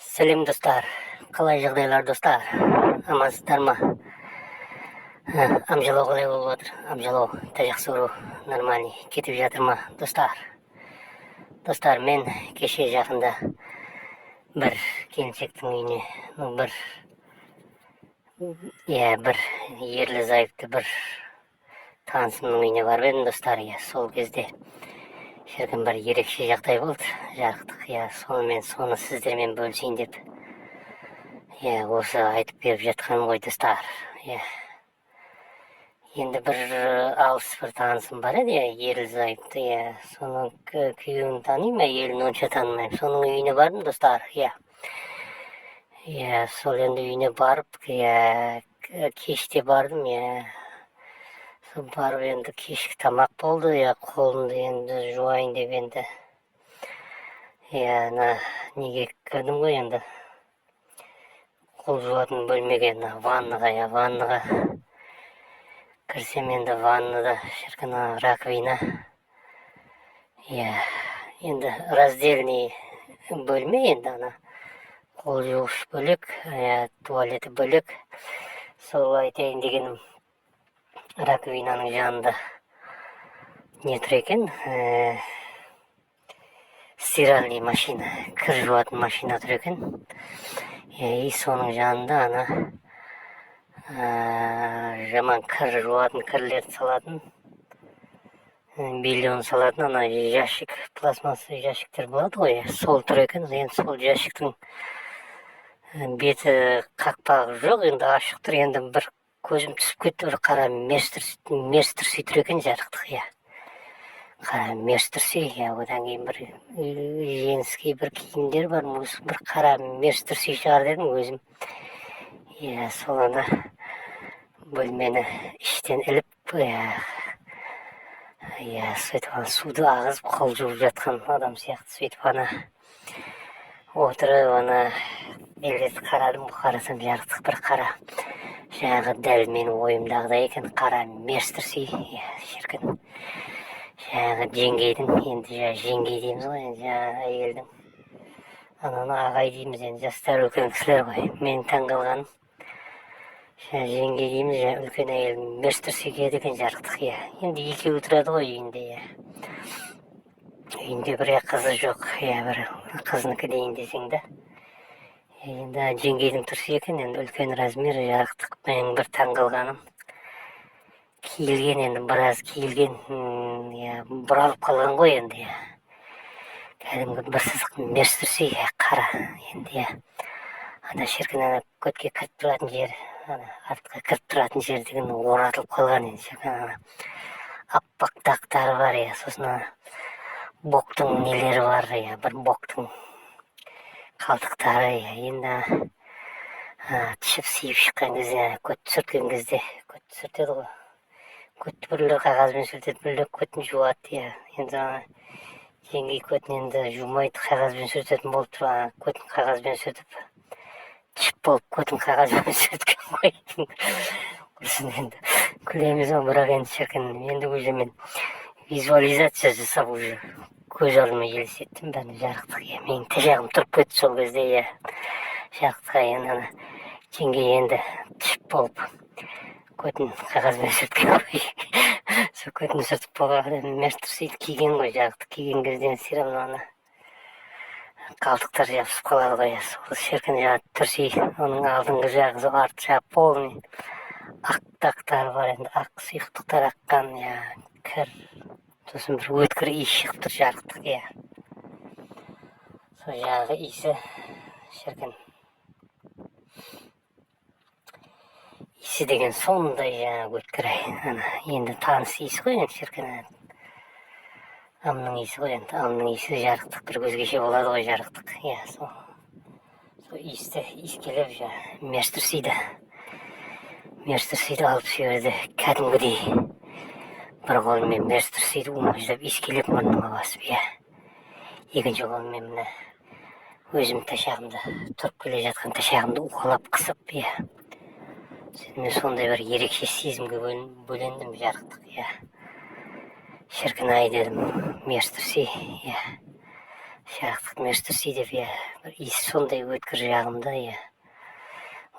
Сәлем достар, қалай жағдайлар достар? Амансыздар ма? Амжалау қалай болып жатыр? Амжалау, жақсы ұру, нормальный кетіп жатыр ма достар? Достар, мен кеше жақында бір келіншектің үйіне, бір ерлі зайыпты бір танысымның үйіне барып едім достар. Сол кезде шіркін бір ерекше жағдай болды, жарықтық. Соны сіздермен бөлісейін деп осы айтып беріп жатқаным ғой достар. Енді бір алыс бір танысым бар еді, ерлі зайыпты. Соның күйеуін танимын, әйелін онша танымаймын. Соның үйіне бардым достар. Сол енді үйіне барып, кеште бардым. Сол барып енді кешкі тамақ болды. Қолымды енді жуайын деп енді. Неге кірдім ғой енді. Қол жуатын бөлмеге, ваннаға кірсем енді ваннада шіркін раковина. Енді раздельный бөлме енді қол жуғыш бөлек, туалеті бөлек. Сол айтайын дегенім, раковинаның жанында не тұр екен? Стиральный машина, кір жуатын машина тұр екен. И соның жанында жаман кір жуатын, кірлерді салатын, бельон салатын ящик, пластмасса ящиктер болады ғой. Сол тұр екен. Енді сол ящиктің беті қақпағы жоқ, енді ашық тұр. Енді бір көзім түсіп кетті, бір қара мерстірси тұр екен, жарықтық. Қара мерстірси, одан кейін бір женский бір киімдер бар, бір қара мерстірси шығар дедім өзім. Сол бөлмені іштен іліп, сөйтіп суды ағызып қол жуып жатқан адам сияқты. Сөйтіп отырып елдерді қарадым, қарасам жарықтық бір қара, жаңағы дәл менің ойымдағыдай екен, қара мерстірси, шіркін. Жаңағы жеңгейдің, енді жеңгей дейміз ғой, әйелдің. Ағай дейміз, енді жастар үлкен кісілер ғой. Мен таңғалғаным, жеңгей дейміз, үлкен әйел мерстірси киеді екен, жарықтық. Енді екеуі тұрады ғой үйінде. Үйінде бір қызы жоқ, бір қызынікі дейін десең да. Енді жеңгейдің тұрсы екен, енді үлкен размер, жарықтық. Мен бір таңғалғаным, киілген, енді біраз киілген, бұралып қалған ғой енді. Кәдімгі бір сызық мерстірси, қара енді. Шіркін көтке кіріп тұратын жер, артқа кіріп тұратын жер деген оратылып қалған енді. Шіркін аппақ дақтары бар, сосын боктың нелері бар, бір боктың қалтықтары. Енді тішіп сүйіп шыққан кезде, көт сүрткен кезде, көт сүртеді ғой. Көтті бірлер қағазбен сүртеді, бірлер көтін жуады. Енді жеңгей көтін енді жумайды, қағазбен сүртетін болып тұр. Көтін қағазбен сүртіп, тішіп болып көтін қағазбен сүрткен ғой. Құрсын енді күлеміз ғой, бірақ енді шіркін, енді уже мен визуализация жасап уже көз алдыма елестеттім бәрін, жарықтық. Менің таяғым тұрып кетті сол кезде. Жарықтық, енді жеңгей енді тішіп болып көтін қағазбен сүрткен ғой. Сол көтін сүртіп болған мерстірсиді киген ғой, жарықтық. Киген кезден сирамын қалтықтар жабысып қалады ғой. Сол шіркін түрси, оның алдыңғы жағы, арты жағы полный ақ дақтары бар, енді ақ сұйықтықтар аққан, кір, сосын бір өткір иіс шығып тұр, жарықтық. Сол жағы иісі, шіркін. Иісі деген сондай өткір, енді таныс иісі ғой, енді шіркін. Амның иісі ғой, енді амның иісі жарықтық, бір өзгеше болады ғой, жарықтық. Сол иісті иіскелеп мерстірсиді алып сөйерді, кәдімгідей бір қолымен мерстірсиді умаждап иіскелеп мұрныма басып. Екінші қолымен өзім ташағымды, тұрып келе жатқан ташағымды уқалап қысып. Мен сондай бір ерекше сезімге бөлендім, жарықтық. Шіркін ай дедім, мерстірси. жарықтық мөстірси деп, бір иісі сондай өткір жағымда,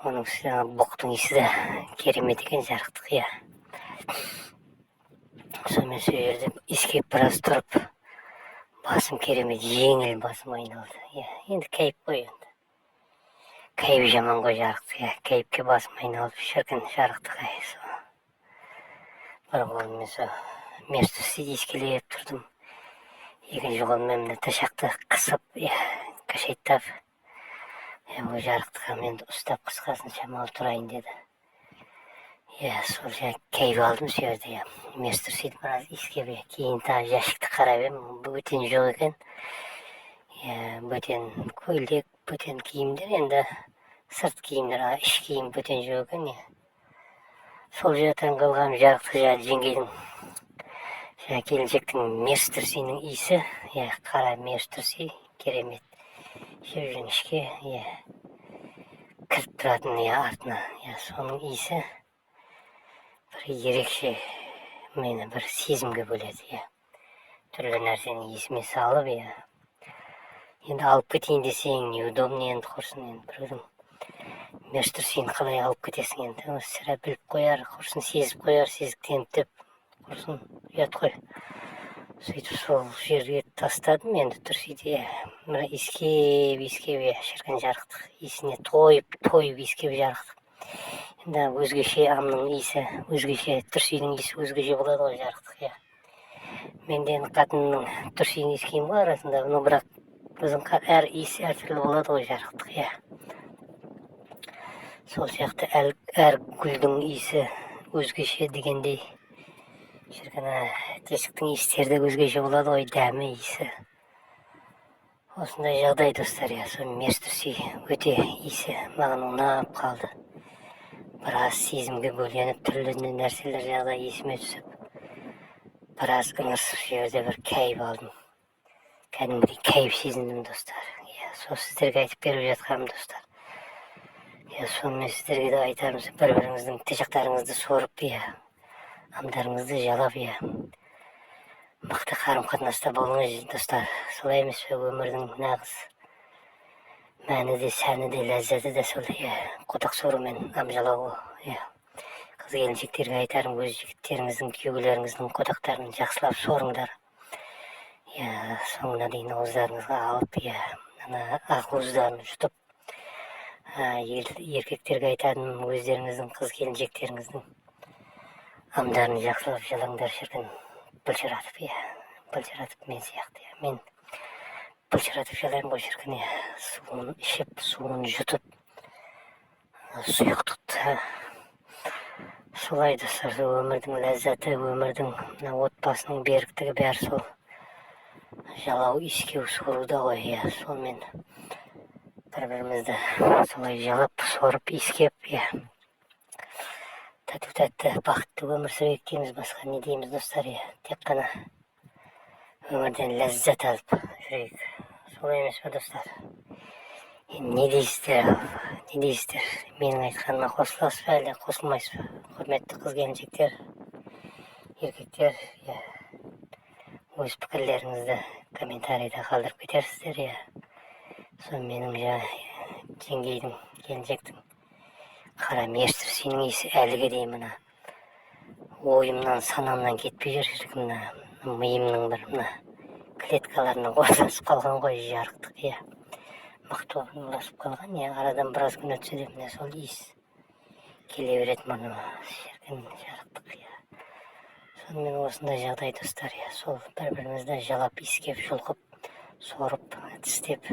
оның үстіне бұқтың иісі де керемет екен жарықтық, Сонымен сол жерде иіскеп біраз тұрып, басым керемет жеңіл басым айналды, енді кәйіп қой енді. Кәйіп жаман ғой жарықтық, кәйіпке басым айналып шіркін жарықтық, бір қолыммен сол мөстірсиді иіскелеп тұрдым. Екінші қолыммен мына тышақты қысып, кішейттап, ол жарықтыққа менді ұстап қысқасын шамалы тұрайын деді. Сол кәйіп алдым сол жерде, мөстірсиді біраз иіскеп, кейін тағы жәшікті қарап едім, бөтен жоқ екен. Бөтен көйлек, бөтен киімдер, енді сырт киімдер, іш киім бөтен жоқ екен. Сол жақтан қалған жарықтық жеңгейдің, келіншектің мөстірсиінің иісі, қара мөстірси, керемет. Жіп-жіңішке, кіріп тұратын артына, соның иісі бір ерекше мені бір сезімге бөледі, түрлі нәрсені есіме салып, енді алып кетейін десең, неудобно енді құрсын, енді біреудің мөстірсиін қалай алып кетесің енді, сірә біліп қояр, құрсын сезіп қояр, сезіктеніп деп, құрсын ұят қой. Сөйтіп сол жерге тастадым, енді түрсиді, мына иіскеп, шіркін жарықтық, иісіне тойып иіскеп жарықтық. Енді өзгеше амның иісі, өзгеше түрсидің иісі өзгеше болады ғой жарықтық, Мен де қатынның түрсиін иіскеймін ғой арасында, но бірақ біздің әр иісі әртүрлі болады ғой жарықтық, Сол сияқты әр гүлдің иісі өзгеше дегендей, шіркін тесіктің иістері де өзгеше болады ғой, дәмі иісі. Осындай жағдай достар, сол мөстірси өте иісі маған ұнап қалды. Біраз сезімге бөленіп, түрлі нәрселер жағдай есіме түсіп, біраз ыңырсып жерде бір кәйіп алдым. Кәдімгідей кәйіп сезіндім достар. Сол сіздерге айтып беріп жатқаным достар. Сонымен сіздерге де айтамыз, бір-біріңіздің тышақтарыңызды сорып, амдарыңызды жалап, мықты қарым-қатынаста болыңыз достар. Солай емес пе, өмірдің нағыз мәні де, сәні де, ләззаты да сол, қотақ сорумен амжалау. Қыз келіншектерге айтарым, өз жігіттеріңіздің, күйеулеріңіздің қотақтарын жақсылап сорыңдар. Соңына дейін ауыздарыңызға алып, ақуыздарын жұтып, еркектерге айтатын, өздеріңіздің қыз келіншектеріңіздің амдарын жақсылап жалаңдар, шіркін былжыратып мен сияқты, мен былжыратып жалаймын ғой, шіркін, суын ішіп, суын жұтып, сұйықтықты. Солай достар, өмірдің ләззаты, өмірдің отбасының беріктігі бәрі сол жалау, иіскеу, соруда ғой, Сонымен бір-бірімізді солай жалап, сорып, иіскеп, тәтті, бақытты өмір сүрейік дейміз, басқа не дейміз достар, тек қана өмірден ләззат алып жүрейік. Солай емес пе достар? Не дейсіздер? Менің айтқаныма қосыласыз ба, әлде қосылмайсыз ба? Құрметті қыз келіншектер, еркектер, өз пікірлеріңізді комментарийда қалдырып кетерсіздер, Сол менің жеңгейдің, келіншектің қара мөстірсиінің иісі әліге дейін мына ойымнан, санамнан кетпей жүр, шіркін, миымның бір клеткаларына орналасып қалған ғой, жарықтық, мықты орналасып қалған, арадан біраз күн өтсе де міне сол иіс келе береді мұны, шіркін жарықтық, Сонымен осындай жағдай достар, сол бір-бірімізді жалап, иіскеп, жұлқып, сорып, тістеп,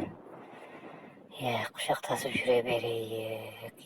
құшақтасып жүре берейік,